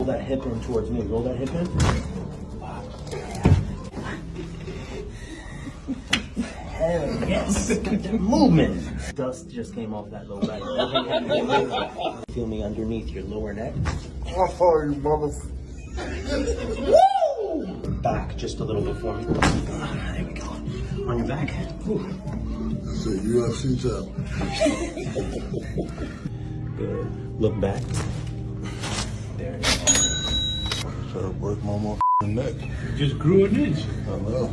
Roll that hip in towards me. Roll that hip in. Hell yes. Keep that movement. Dust just came off that low back. Feel me underneath your lower neck. Oh, you motherfucker. Woo! Back just a little bit for me. There we go. On your back. Whew. That's it, UFC time. Good. Look back. There it is. Try to break my motherfucking neck. Just grew an inch. I know.